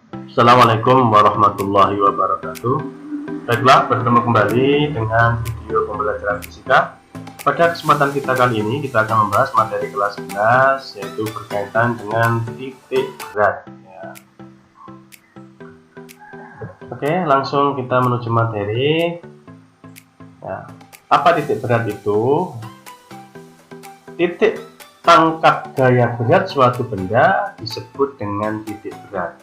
Assalamualaikum warahmatullahi wabarakatuh. Baiklah, bertemu kembali dengan video pembelajaran fisika. Pada kesempatan kita kali ini, kita akan membahas materi kelas 11, yaitu berkaitan dengan titik berat. Ya. Oke, langsung kita menuju materi. Ya. Apa titik berat itu? Titik tangkap gaya berat suatu benda disebut dengan titik berat.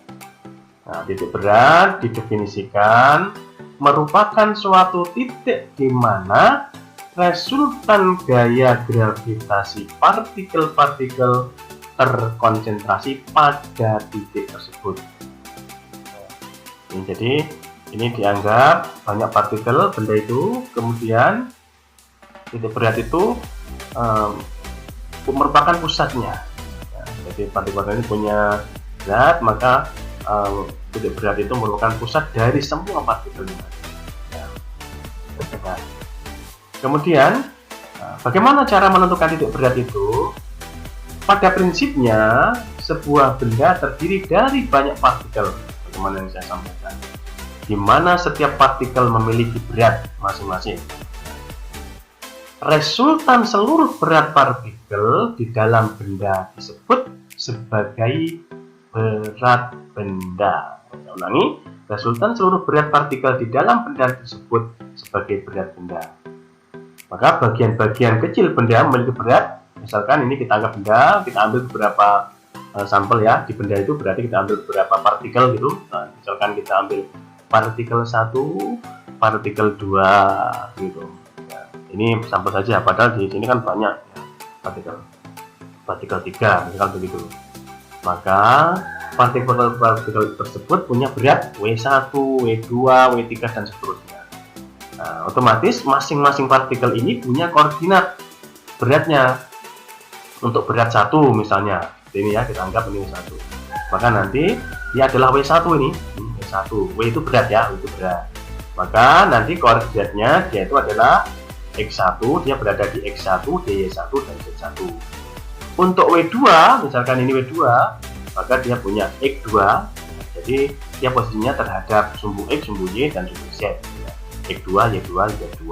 Nah, titik berat didefinisikan merupakan suatu titik di mana resultan gaya gravitasi partikel-partikel terkonsentrasi pada titik tersebut. Jadi ini dianggap banyak partikel benda itu, kemudian titik berat itu merupakan pusatnya. Jadi partikel ini punya berat, maka titik berat itu merupakan pusat dari semua partikel. Nah, kemudian bagaimana cara menentukan titik berat itu? Pada prinsipnya sebuah benda terdiri dari banyak partikel, bagaimana yang saya sampaikan, di mana setiap partikel memiliki berat masing-masing. Resultan seluruh berat partikel di dalam benda disebut sebagai berat benda. Saya ulangi, resultan seluruh berat partikel di dalam benda tersebut sebagai berat benda. Maka bagian-bagian kecil benda memiliki berat. Misalkan ini kita anggap benda, kita ambil beberapa sampel ya. Di benda itu berarti kita ambil beberapa partikel gitu. Nah, misalkan kita ambil partikel 1, partikel 2 gitu. Ya, ini sampel saja, padahal di sini kan banyak ya, partikel 3 misalkan begitu. Maka partikel tersebut punya berat W1, W2, W3 dan seterusnya. Nah, otomatis masing-masing partikel ini punya koordinat beratnya. Untuk berat 1 misalnya, ini ya kita anggap ini W1. Maka nanti dia adalah W1 ini, W1. W itu berat ya, W itu berat. Maka nanti koordinatnya dia itu adalah X1, dia berada di X1, DY1 dan Z1. Untuk W2, misalkan ini W2, maka dia punya X2, jadi dia posisinya terhadap sumbu X, sumbu Y, dan sumbu Z. X2, Y2, Z2.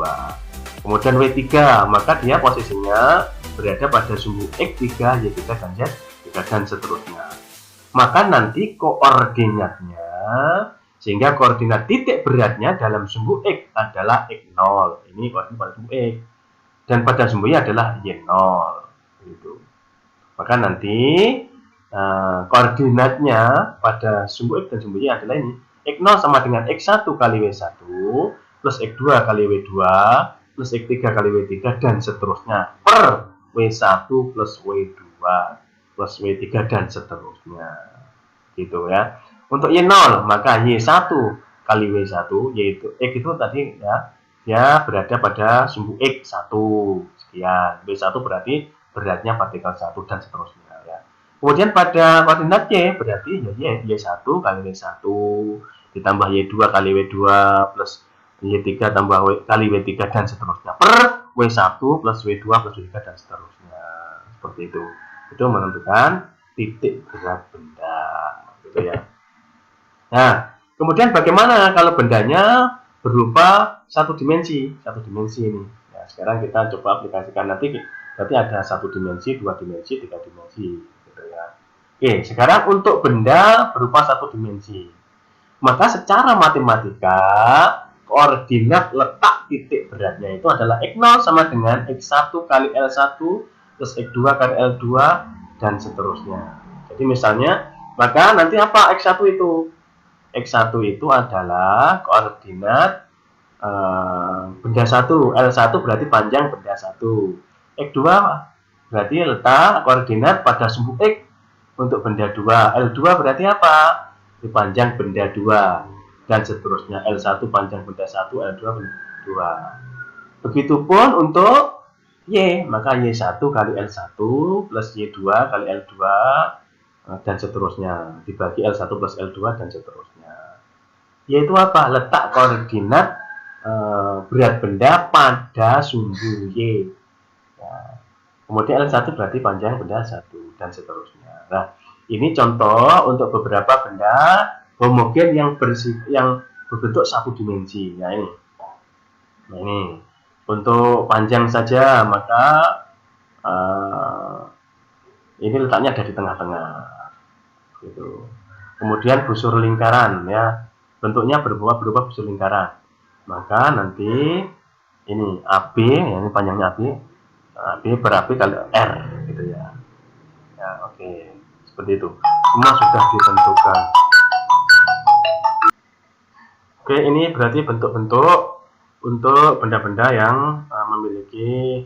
Kemudian W3, maka dia posisinya berada pada sumbu X3, Y3, dan Z3, dan seterusnya. Maka nanti koordinatnya, sehingga koordinat titik beratnya dalam sumbu X adalah X0. Ini koordinat pada sumbu X. Dan pada sumbu Y adalah Y0. Gitu. Maka nanti koordinatnya pada sumbu X dan sumbu Y adalah ini. X0 sama dengan X1 kali W1 plus X2 kali W2 plus X3 kali W3 dan seterusnya per W1 plus W2 plus W3 dan seterusnya. Gitu ya. Untuk Y0 maka Y1 kali W1, yaitu X itu tadi ya, dia berada pada sumbu X1 sekian. W1 berarti beratnya partikel 1 dan seterusnya ya. Kemudian pada koordinat Y berarti ya Y1 kali W1 ditambah Y2 kali W2 plus Y3 tambah kali W3 dan seterusnya per W1 plus W2 plus W3 dan seterusnya. Seperti itu. Itu menentukan titik berat benda gitu ya. Nah, kemudian bagaimana kalau bendanya berupa satu dimensi ini. Nah, sekarang kita coba aplikasikan, nanti berarti ada satu dimensi, 2 dimensi, 3 dimensi gitu ya. Oke, sekarang untuk benda berupa satu dimensi, maka secara matematika koordinat letak titik beratnya itu adalah X0 sama dengan X1 kali L1 plus X2 kali L2 dan seterusnya. Jadi misalnya, maka nanti apa X1 itu? X1 itu adalah koordinat benda 1, L1 berarti panjang benda 1, X2 berarti letak koordinat pada sumbu X untuk benda 2, L2 berarti apa? Di panjang benda 2 dan seterusnya, L1 panjang benda 1, L2 benda 2. Begitupun untuk Y, maka Y1 kali L1 plus Y2 kali L2 dan seterusnya, dibagi L1 plus L2 dan seterusnya. Yaitu apa? Letak koordinat berat benda pada sumbu Y. Ya. Kemudian L1 berarti panjang benda 1 dan seterusnya. Nah, ini contoh untuk beberapa benda homogen yang berbentuk satu dimensi. Nah ini untuk panjang saja, maka ini letaknya ada di tengah-tengah gitu. Kemudian busur lingkaran ya, bentuknya berubah busur lingkaran, maka nanti ini AB ya, ini panjangnya AB, AB ber-AB kali R gitu ya. Ya oke, seperti itu, semua sudah ditentukan. Oke, ini berarti bentuk-bentuk untuk benda-benda yang memiliki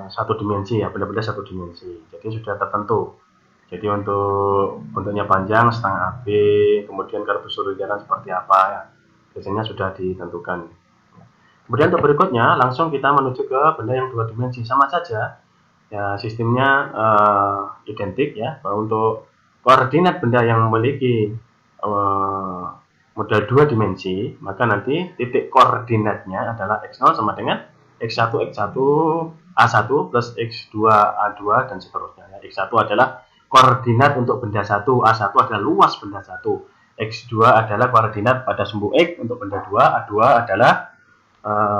satu dimensi ya, benda-benda satu dimensi. Jadi sudah tertentu. Jadi untuk bentuknya panjang setengah AB, kemudian kalau busur lingkaran seperti apa ya, biasanya sudah ditentukan. Kemudian untuk berikutnya langsung kita menuju ke benda yang dua dimensi, sama saja ya, sistemnya identik ya. Untuk koordinat benda yang memiliki model dua dimensi, maka nanti titik koordinatnya adalah x0 sama dengan x1 A1 plus x2 A2 dan seterusnya. X1 adalah koordinat untuk benda 1, A1 adalah luas benda 1, X2 adalah koordinat pada sumbu X untuk benda 2, A2 adalah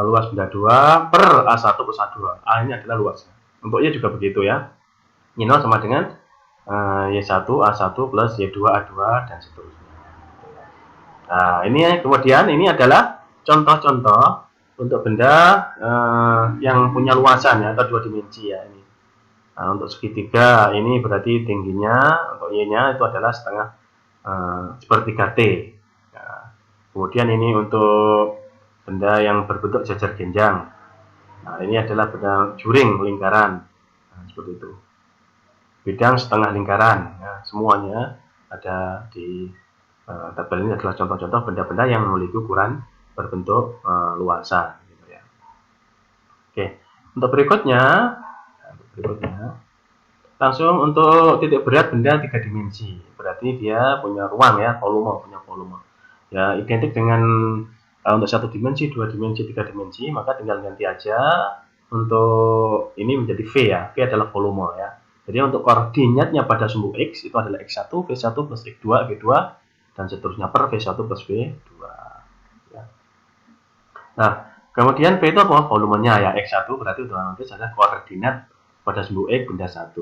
luas benda 2 per A1 plus A2. A ini adalah luasnya. Untuk Y juga begitu ya. Y0 sama dengan Y1 A1 plus Y2 A2 dan seterusnya. Nah, ini kemudian ini adalah contoh-contoh untuk benda yang punya luasan ya, atau dua dimensi ya ini. Nah, untuk segitiga ini berarti tingginya untuk Y-nya itu adalah setengah sepertiga T. Nah, kemudian ini untuk benda yang berbentuk jajar genjang. Nah, ini adalah benda juring lingkaran. Nah, seperti itu. Bidang setengah lingkaran. Nah, semuanya ada di tabel ini adalah contoh-contoh benda-benda yang memiliki ukuran berbentuk luasan. Gitu ya. Oke, untuk berikutnya langsung untuk titik berat benda tiga dimensi, berarti dia punya ruang ya, punya volume ya, identik dengan untuk satu dimensi, dua dimensi, tiga dimensi, maka tinggal ganti aja untuk ini menjadi V ya. V adalah volume ya. Jadi untuk koordinatnya pada sumbu X itu adalah X1 V1 plus X2 V2 dan seterusnya per V1 plus V2 ya. Nah, kemudian V itu apa? Volumenya ya. X1 berarti otomatis adalah koordinat pada sumbu X benda 1.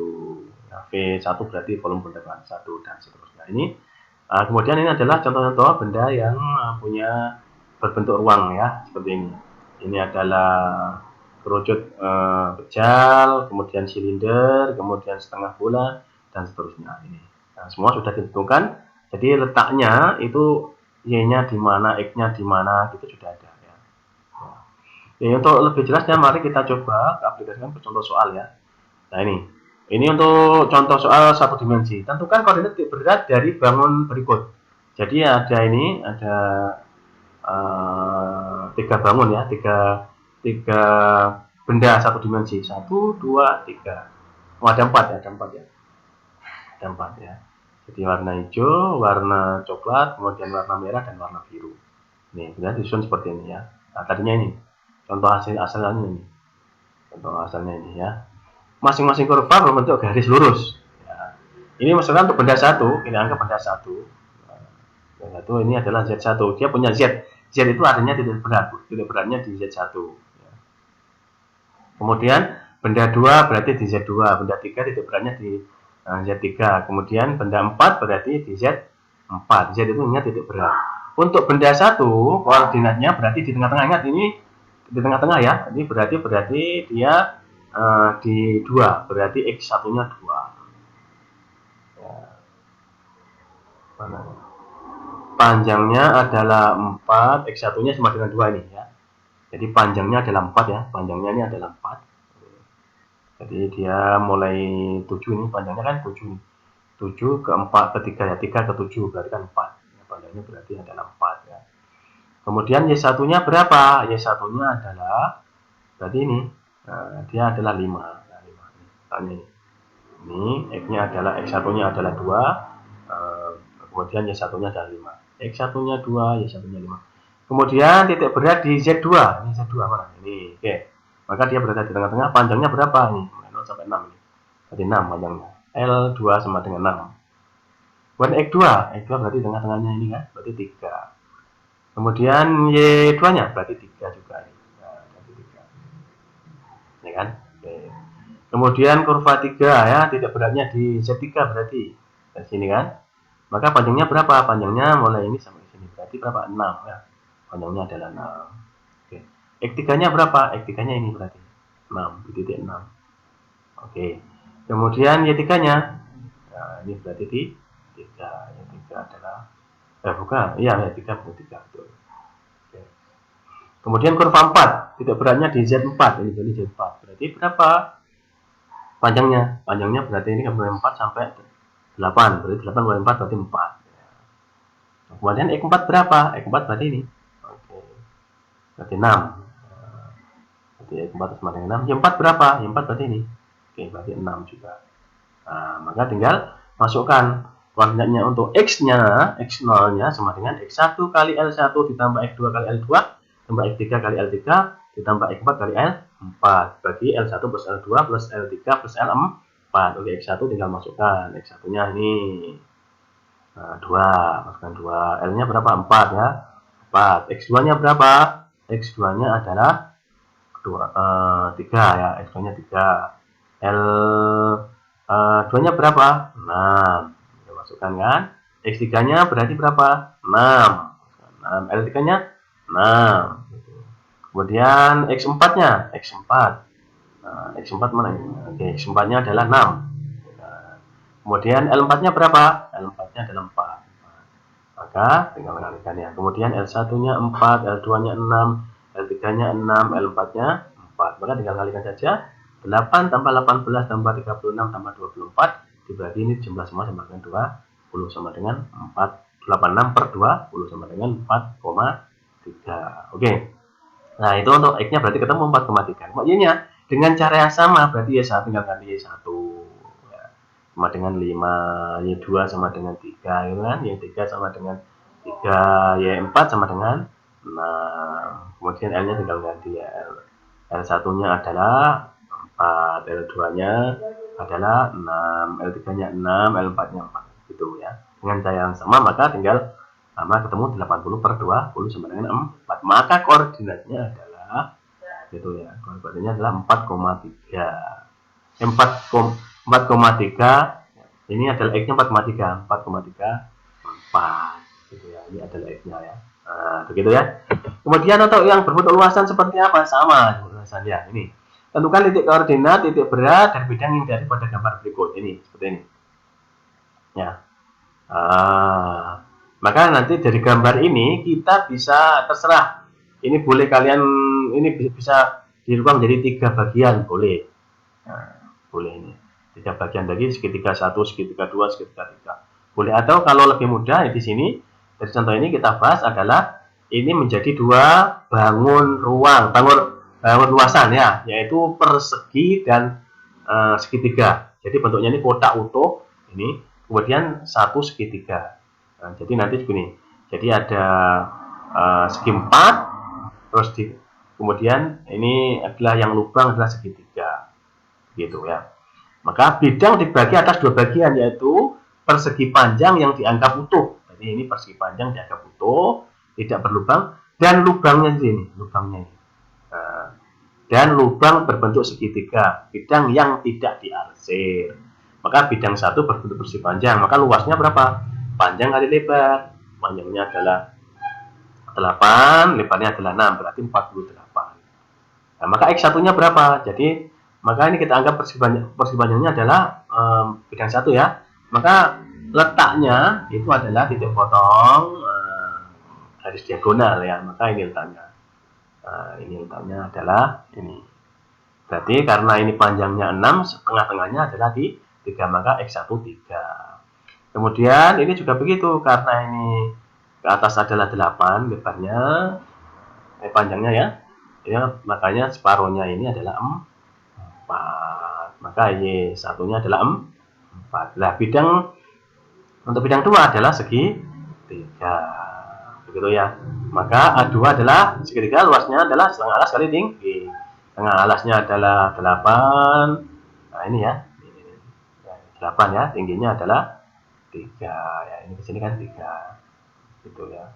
Nah, V1 berarti volume benda 1 dan seterusnya. Ini kemudian ini adalah contoh-contoh benda yang punya berbentuk ruang ya, seperti ini. Ini adalah kerucut pejal, kemudian silinder, kemudian setengah bola dan seterusnya ini. Nah, semua sudah ditentukan. Jadi letaknya itu Y-nya di mana, X-nya di mana, gitu sudah ada ya. Jadi untuk lebih jelasnya mari kita coba aplikasikan ke contoh soal ya. Nah ini untuk contoh soal satu dimensi. Tentukan koordinat titik berat dari bangun berikut. Jadi ada ini ada tiga bangun ya, tiga benda satu dimensi, 1, 2, 3. Oh, ada 4 ya, ada 4 ya. Jadi warna hijau, warna coklat, kemudian warna merah dan warna biru. Nih, kita disusun seperti ini ya. Nah, tadinya ini contoh asalnya ini, contoh asalnya ini ya. Masing-masing kurva berbentuk garis lurus. Ya. Ini misalkan untuk benda 1, kita anggap benda 1. Benda 1 ini adalah Z1. Dia punya Z. Z itu artinya titik berat. Titik beratnya di Z1. Ya. Kemudian benda 2 berarti di Z2. Benda 3 titik beratnya di Z3. Kemudian benda 4 berarti di Z4. Z itu ingat titik berat. Untuk benda 1, koordinatnya berarti di tengah-tengah. Ingat ini di tengah-tengah ya. Ini berarti dia di 2, berarti X1 nya 2 ya. Panjangnya adalah 4, X1 nya sama dengan 2 ini ya. Jadi panjangnya adalah 4 ya, panjangnya ini adalah 4. Jadi dia mulai 7 ini, panjangnya kan 7 nih. 7 ke 4 ke 3 ya, 3 ke 7 berarti kan 4 ya, panjangnya berarti adalah 4 ya. Kemudian Y1 nya berapa? Y1 nya adalah berarti ini dia adalah 5. Ini X-nya adalah X1-nya adalah 2, kemudian Y1-nya adalah 5. X1-nya 2, Y1-nya 5. Kemudian titik berat di Z2. Ini Z2 mana? Ini. Oke. Maka dia berada di tengah-tengah. Panjangnya berapa nih? 0 sampai 6 ini. Jadi 6 panjangnya. L2 sama dengan 6. Kemudian X2 berarti tengah-tengahnya ini kan, berarti 3. Kemudian Y2-nya berarti 3 juga. Nah, berarti 3. Ya kan? Oke. Kemudian kurva 3 ya, titik beratnya di Z3 berarti. Dari sini kan. Maka panjangnya berapa? Panjangnya mulai ini sampai sini. Berarti berapa? 6 ya. Panjangnya adalah 6. Oke. X3-nya berapa? X3-nya ini berarti 6, di titik 6. Oke. Kemudian Y3-nya. Nah, ini berarti di 3. Y3 adalah bukan. Iya, Y3 berarti 3 betul. Oke. Kemudian kurva 4, titik beratnya di Z4. Ini berarti Z4. Berarti berapa? Panjangnya berarti ini kan 4 sampai 8, berarti 8 mulai 4 berarti 4. Kemudian X4 berapa? X4 berarti ini. Oke. Berarti 6. Berarti X4 sama dengan 6. Y4 berapa? Y4 berarti ini. Oke, berarti 6 juga. Nah, maka tinggal masukkan koordinatnya untuk X-nya, X0-nya sama dengan X1 kali L1 ditambah X2 kali L2 tambah X3 kali L3 ditambah X4 kali L4 bagi L1 plus L2 plus L3 plus L4. Oke, X1 tinggal masukkan. X1-nya ini 2, masukkan 2. L-nya berapa? 4 ya. 4. X2-nya berapa? X2-nya adalah 3 ya. X2-nya 3. L2-nya berapa? 6. Kita masukkan kan? X3-nya berarti berapa? 6. 6. L3-nya 6. Kemudian X4-nya, X4. Nah, X4 mana ini? Oke, X4-nya adalah 6. Kemudian L4-nya berapa? L4-nya adalah 4. Maka tinggal kalikan ya. Kemudian L1-nya 4, L2-nya 6, L3-nya 6, L4-nya 4. Maka tinggal kalikan saja. 8 tambah 18 tambah 36 tambah 24 dibagi ini jumlah semua sama dengan 20 sama dengan 4. 86 per 20 sama dengan 4,3. Oke. Nah, itu untuk X-nya berarti ketemu 4,3. Y-nya dengan cara yang sama berarti Y1 tinggal ganti Y1 ya. Sama dengan 5, Y2 sama dengan 3 gitu kan. Y3 sama dengan 3, Y4 sama dengan 6. Kemudian L-nya tinggal ganti ya. L1-nya adalah 4, L2-nya adalah 6, L3-nya 6, L4-nya 4 gitu ya. Dengan cara yang sama maka tinggal sama ketemu 80 per 20 sama dengan 4. Maka koordinatnya adalah gitu ya. Koordinatnya adalah 4,3. 4,3 ini adalah X-nya 4,3. 4,3 4 gitu ya. Ini adalah X-nya ya. Nah, begitu ya. Kemudian untuk yang berbentuk luasan seperti apa? Sama luasan ya. Ini. Tentukan titik koordinat, titik berat, dan bidang yang dari pada gambar berikut ini, seperti ini. Ya. Maka nanti dari gambar ini kita bisa terserah. Ini boleh kalian, ini bisa dirubah menjadi 3 bagian, boleh. Nah, boleh ini. 3 bagian lagi, segitiga 1, segitiga 2, segitiga 3. Boleh, atau kalau lebih mudah di sini, dari contoh ini kita bahas adalah ini menjadi 2 bangun ruang, bangun luasan ya, yaitu persegi dan segitiga. Jadi bentuknya ini kotak utuh ini, kemudian 1 segitiga. Nah, jadi nanti begini. Jadi ada segi 4, terus kemudian ini adalah yang lubang adalah segitiga, gitu ya. Maka bidang dibagi atas 2 bagian, yaitu persegi panjang yang dianggap utuh. Jadi ini persegi panjang dianggap utuh, tidak berlubang, dan lubangnya ini, lubangnya ini. Dan lubang berbentuk segitiga, bidang yang tidak diarsir. Maka bidang 1 berbentuk persegi panjang, maka luasnya berapa? Panjang kali lebar. Panjangnya adalah 8, lebarnya adalah 6, berarti 48. Nah, maka X1-nya berapa? Jadi, maka ini kita anggap persegi panjangnya adalah bidang 1 ya. Maka letaknya itu adalah titik potong garis diagonal ya. Maka ini letaknya. Ini letaknya adalah ini. Berarti karena ini panjangnya 6, tengah-tengahnya adalah di 3, maka X1 3. Kemudian ini juga begitu, karena ini ke atas adalah 8 lebarnya, panjangnya ya. Ya, makanya separuhnya ini adalah 4. Maka Y1-nya adalah 4. Nah, untuk bidang 2 adalah segi 3. Begitu ya. Maka A2 adalah segitiga, luasnya adalah setengah alas kali tinggi. Setengah alasnya adalah 8. Nah, ini ya. 8 ya, tingginya adalah 3 ya, ini ke sini kan 3 gitu ya.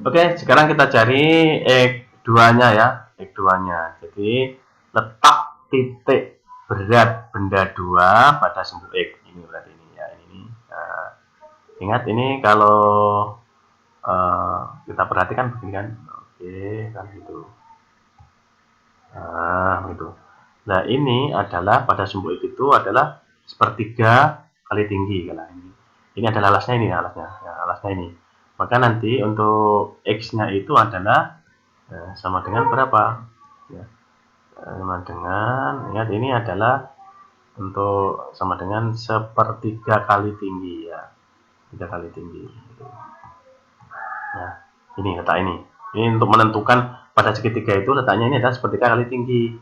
Oke, sekarang kita cari X2-nya ya, X2-nya. Jadi letak titik berat benda 2 pada sumbu X. Ini berarti ini ya, ini. Nah, ingat ini kalau kita perhatikan begini kan. Oke, kan gitu. Nah, gitu. Nah, ini adalah pada sumbu X itu adalah sepertiga kali tinggi kalau ini. Ini adalah alasnya, ini alasnya. Ya, alasnya ini. Maka nanti untuk X-nya itu adalah sama dengan berapa? Ya, sama dengan, ingat ini adalah untuk sama dengan sepertiga kali tinggi ya, 3 kali tinggi. Nah, ini letak ini. Ini untuk menentukan pada segitiga itu letaknya ini adalah sepertiga kali tinggi.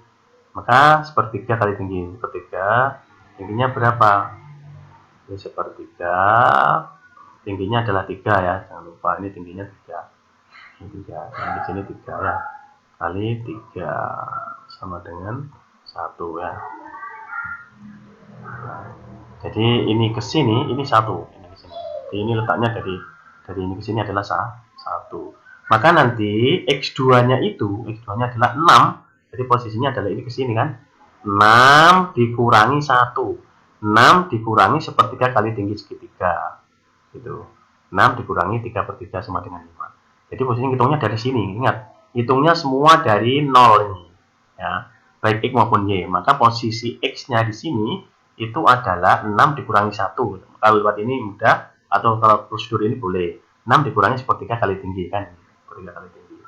Maka sepertiga kali tinggi, sepertiga tingginya berapa? Ini sepertiga tingginya adalah 3 ya, jangan lupa ini tingginya 3. Ini 3, yang di sini 3 ya. Kali 3 sama dengan 1 ya. Nah, jadi ini ke sini, ini 1, ini ke sini. Jadi ini letaknya dari ini ke sini adalah 1. Maka nanti X2-nya itu, X2-nya adalah 6. Jadi posisinya adalah ini ke sini kan. 6 dikurangi 1. 6 dikurangi sepertiga kali tinggi segitiga. Gitu. 6 dikurangi 3/3 sama dengan 5. Jadi posisinya hitungnya dari sini. Ingat, hitungnya semua dari 0 ini. Ya, baik X maupun Y. Maka posisi X-nya di sini itu adalah 6 dikurangi 1. Kalau lewat ini mudah, atau kalau prosedur ini boleh. 6 dikurangi sepertiga kali tinggi kan. Sepertiga kali tinggi.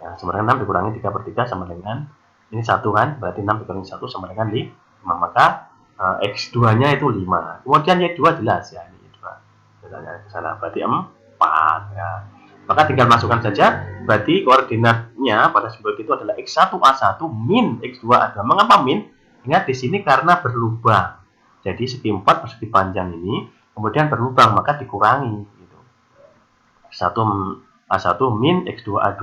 Ya, sama dengan 6 dikurangi 3/3 sama dengan ini 1 kan. Berarti 6 dikurangi 1 sama dengan 5. Maka X2-nya itu 5. Kemudian Y2 jelas ya. Ini Y2. Misalnya ke sana berarti 4 ya. Maka tinggal masukkan saja, berarti koordinatnya pada sumbu itu adalah X1A1 min X2A2. Mengapa min? Ingat di sini karena berlubang. Jadi segi 4 persegi panjang ini kemudian berlubang, maka dikurangi gitu. X1A1 min X2A2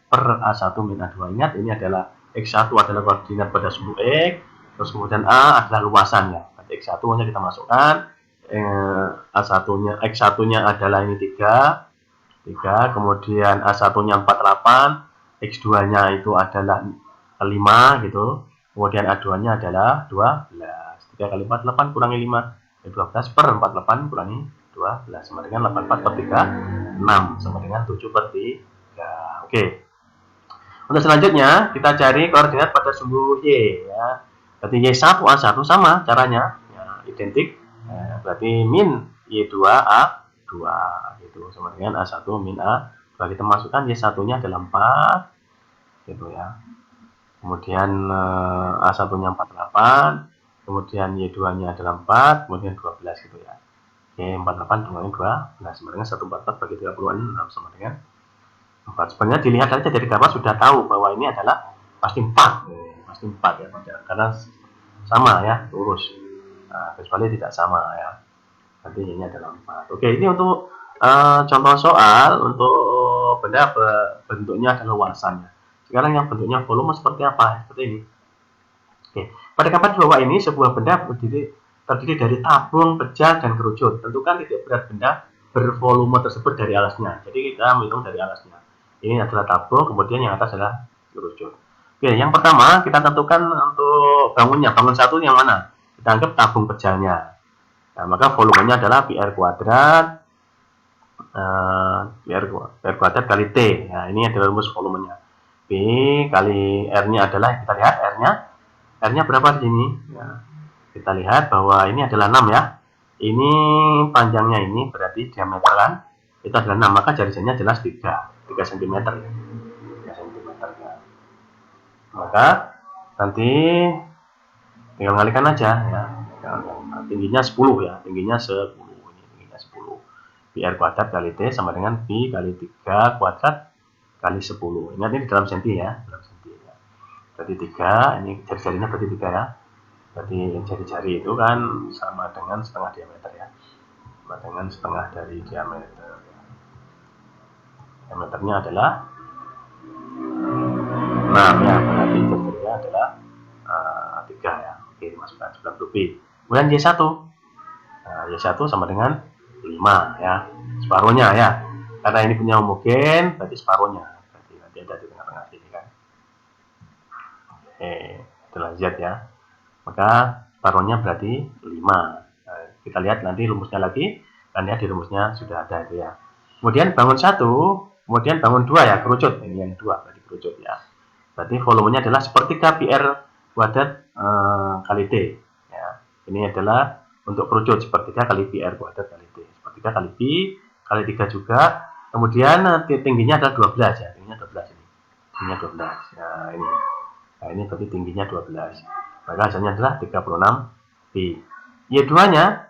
per A1 min A2. Ingat ini adalah X1 adalah koordinat pada sumbu X, terus kemudian A adalah luasannya. Berarti X1-nya kita masukkan, A1-nya X1-nya adalah ini 3, kemudian A1-nya 48, X2-nya itu adalah 5 gitu. Kemudian A2-nya adalah 12. 3 kali 4 8 kurangi 5, 12 per 48 kurangi 12 sama dengan 84 per 3 6 sama dengan 7/3. Oke. Untuk selanjutnya kita cari koordinat pada sumbu Y ya. Berarti Y1A1 sama caranya ya, identik. Berarti min Y2A2 gitu sama dengan A1 min A2. Kita masukkan Y1-nya adalah 4 gitu ya. Kemudian A1-nya 48, kemudian Y2-nya adalah 4, kemudian 12 gitu ya. Oke, 48 kurangi 12 sama dengan 144 bagi 36 sama dengan 4. Sebenarnya dilihat saja dari gambar sudah tahu bahwa ini adalah pasti 4. Pasti 4 ya, karena sama ya, lurus. Nah, kecuali tidak sama ya. Nanti ini adalah 4. Oke, ini untuk contoh soal untuk benda bentuknya adalah luasannya. Sekarang yang bentuknya volume seperti apa? Seperti ini. Oke, pada gambar di bawah ini sebuah benda terdiri dari tabung, pejal, dan kerucut. Tentukan titik berat benda bervolume tersebut dari alasnya. Jadi kita menghitung dari alasnya. Ini adalah tabung, kemudian yang atas adalah kerucut. Oke, yang pertama kita tentukan untuk bangunnya. Bangun satu yang mana? Kita anggap tabung pejalnya. Nah, maka volumenya adalah PR kuadrat kali T. Nah, ini adalah rumus volumenya. P kali R-nya adalah, kita lihat R-nya berapa di sini? Ya, kita lihat bahwa ini adalah 6 ya. Ini panjangnya ini berarti diameter kan? Itu adalah 6, maka jari-jarinya jelas 3 cm ya. 3 cm ya. Maka nanti tinggal ngalikan aja ya. Tingginya 10 ya, tingginya 10. Ini tingginya 10. PR kuadrat kali T sama dengan Pi kali 3 kuadrat kali 10. Ingat ini dalam senti ya, dalam senti ya. Berarti 3, ini jari-jarinya berarti 3 ya. Berarti jari-jari itu kan sama dengan setengah diameter ya. Sama dengan setengah dari diameter. Diameternya adalah 6 ya, berarti jari-jarinya adalah 3 ya. Oke, dimasukkan 90 pi. Kemudian Y1. Nah, Y1 sama dengan 5 5 ya, separuhnya ya. Karena ini punya homogen, berarti separuhnya. Berarti nanti ada di tengah-tengah sini kan. Oke, itulah Z ya. Maka separuhnya berarti 5. Nah, kita lihat nanti rumusnya lagi, dan ya di rumusnya sudah ada itu ya. Kemudian bangun 1, kemudian bangun 2 ya, kerucut. Ini yang 2 berarti kerucut ya. Berarti volumenya adalah sepertiga PR kuadrat kali T. Ya. Ini adalah untuk kerucut sepertiga kali PR kuadrat kali T. Sepertiga kali P kali 3 juga. Kemudian tingginya adalah 12 ya. Tingginya 12 ini. Tingginya 12. Nah, ini. Nah, ini berarti tingginya 12. Maka hasilnya adalah 36 Pi. Y2-nya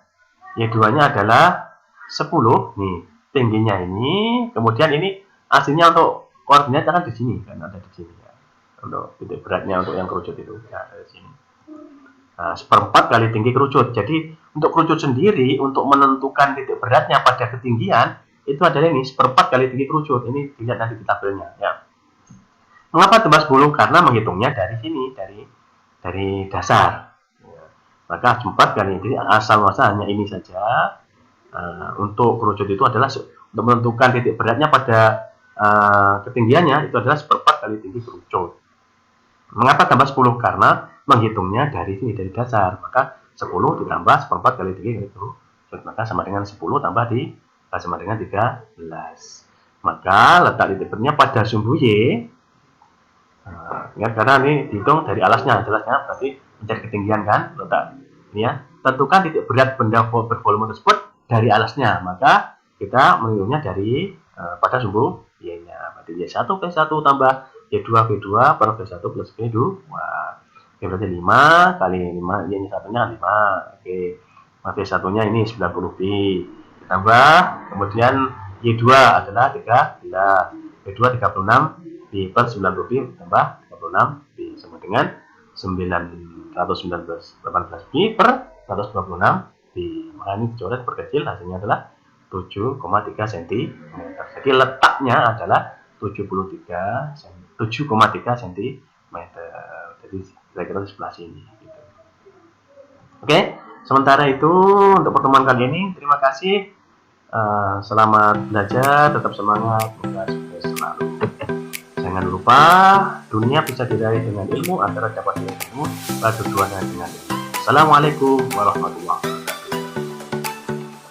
adalah 10 nih. Tingginya ini, kemudian ini aslinya untuk koordinat akan di sini kan, ada di sini ya. Untuk titik beratnya untuk yang kerucut itu ya, dari sini. Nah, seperempat kali tinggi kerucut. Jadi untuk kerucut sendiri untuk menentukan titik beratnya pada ketinggian itu adalah ini seperempat kali tinggi kerucut. Ini dilihat nanti di tabelnya ya. Mengapa tambah 10? Karena menghitungnya dari sini, dari dasar. Ya. Maka 4 kali, jadi asal-muasalnya ini saja. Untuk kerucut itu adalah untuk menentukan titik beratnya pada ketinggiannya itu adalah seperempat kali tinggi kerucut. Mengapa tambah 10? Karena menghitungnya dari sini, dari dasar. Maka 10 ditambah seperempat kali tinggi kerucut. Maka sama dengan 10 tambah sama dengan 13. Maka letak titik beratnya pada sumbu Y. Ya, karena ini dihitung dari alasnya, jelasnya berarti mencari ketinggian kan, letak ini ya. Tentukan titik berat benda bervolume tersebut dari alasnya, maka kita menghitungnya dari pada sumbu Y-nya. Berarti Y1 V1 tambah Y2 V2 per V1 plus V2. Wah, oke, berarti 5 kali 5, Y-nya satunya 5. Oke, V1-nya ini 90 Pi. Ditambah, kemudian Y2 adalah 13, V2 36 Pi per 90 Pi tambah 36 Pi sama dengan 918 Pi per 126 Pi. Maka ini dicoret perkecil, hasilnya adalah 7,3 cm. Jadi letaknya adalah 7,3 cm. Jadi kira-kira di sebelah sini. Gitu. Oke, sementara itu untuk pertemuan kali ini, terima kasih. Selamat belajar, tetap semangat, semoga sukses selalu. Jangan lupa, dunia bisa diraih dengan ilmu, antara dapat ilmu, pada tujuannya dengan ilmu. Assalamualaikum warahmatullahi wabarakatuh.